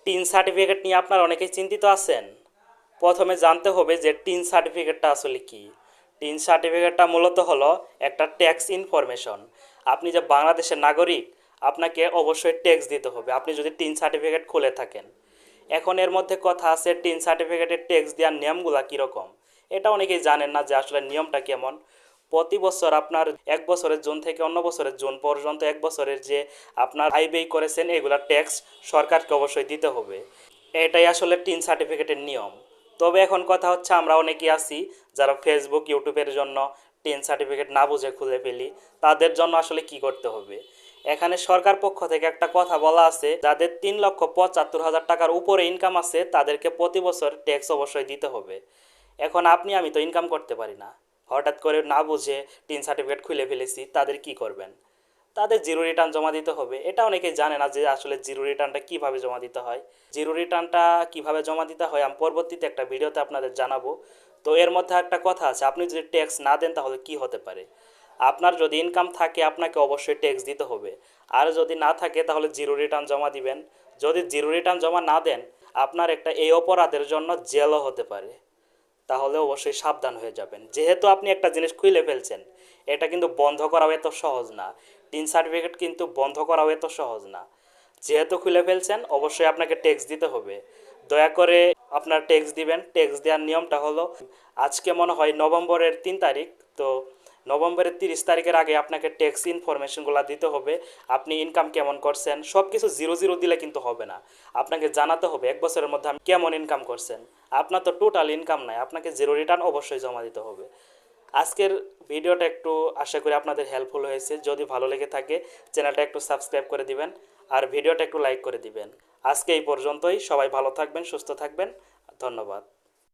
Tin certificate নিয়ে আপনারা অনেকেই চিন্তিত আছেন। প্রথমে জানতে হবে যে টিন সার্টিফিকেটটা আসলে কি। টিন সার্টিফিকেটটা মূলত হলো একটা ট্যাক্স ইনফরমেশন। আপনি যে বাংলাদেশের নাগরিক, আপনাকে অবশ্যই ট্যাক্স দিতে হবে আপনি যদি টিন সার্টিফিকেট খুলে থাকেন। এখন এর মধ্যে কথা আছে টিন সার্টিফিকেটের ট্যাক্স দেওয়ার নিয়মগুলো কীরকম। এটা অনেকেই জানেন না যে আসলে নিয়মটা কেমন। প্রতি বছর আপনার এক বছরের জুন থেকে অন্য বছরের জুন পর্যন্ত এক বছরের যে আপনার আয় ব্যয় করেছেন এগুলা ট্যাক্স সরকারকে অবশ্যই দিতে হবে। এটাই আসলে টিন সার্টিফিকেটের নিয়ম। তবে এখন কথা হচ্ছে আমরা অনেকেই আছি যারা ফেসবুক ইউটিউবের জন্য টিন সার্টিফিকেট না বুঝে খুলে ফেলি। তাদের জন্য আসলে কি করতে হবে, এখানে সরকার পক্ষ থেকে একটা কথা বলা আছে যাদের 3,75,000 টাকার উপরে ইনকাম আছে তাদেরকে প্রতি বছর ট্যাক্স অবশ্যই দিতে হবে। এখন আপনি আমি তো ইনকাম করতে পারি না, হঠাৎ করে না বুঝে টিন সার্টিফিকেট খুলে ফেলেছি, তাদের কি করবেন? তাদের জিরো রিটার্ন জমা দিতে হবে। এটা অনেকেই জানে না যে আসলে জিরো রিটার্নটা কীভাবে জমা দিতে হয়। জিরো রিটার্নটা কীভাবে জমা দিতে হয় আমি পরবর্তীতে একটা ভিডিওতে আপনাদের জানাবো। তো এর মধ্যে একটা কথা আছে, আপনি যদি ট্যাক্স না দেন তাহলে কি হতে পারে। আপনার যদি ইনকাম থাকে আপনাকে অবশ্যই ট্যাক্স দিতে হবে, আর যদি না থাকে তাহলে জিরো রিটার্ন জমা দিবেন। যদি জিরো রিটার্ন জমা না দেন আপনার একটা এই অপরাধের জন্য জেলও হতে পারে। তাহলে অবশ্যই সাবধান হয়ে যাবেন। যেহেতু আপনি একটা জিনিস খুলে ফেলছেন, এটা কিন্তু বন্ধ করাও এত সহজ না। টিন সার্টিফিকেট কিন্তু বন্ধ করাও এত সহজ না। যেহেতু খুলে ফেলছেন অবশ্যই আপনাকে ট্যাক্স দিতে হবে। দয়া করে আপনার ট্যাক্স দিবেন। ট্যাক্স দেওয়ার নিয়মটা হলো, আজকে মনে হয় নভেম্বরের 3 তারিখ, তো নভেম্বরের 30 তারিখের আগে আপনাকে ট্যাক্স ইনফরমেশনগুলো দিতে হবে। আপনি ইনকাম কেমন করছেন সব কিছু জিরো জিরো দিলে কিন্তু হবে না। আপনাকে জানাতে হবে এক বছরের মধ্যে আপনি কেমন ইনকাম করছেন। আপনার তো টোটাল ইনকাম নাই, আপনাকে জিরো রিটার্ন অবশ্যই জমা দিতে হবে। আজকের ভিডিওটা একটু আশা করি আপনাদের হেল্পফুল হয়েছে। যদি ভালো লেগে থাকে চ্যানেলটা একটু সাবস্ক্রাইব করে দিবেন আর ভিডিওটা একটু লাইক করে দিবেন। আজকে এই পর্যন্তই। সবাই ভালো থাকবেন, সুস্থ থাকবেন। ধন্যবাদ।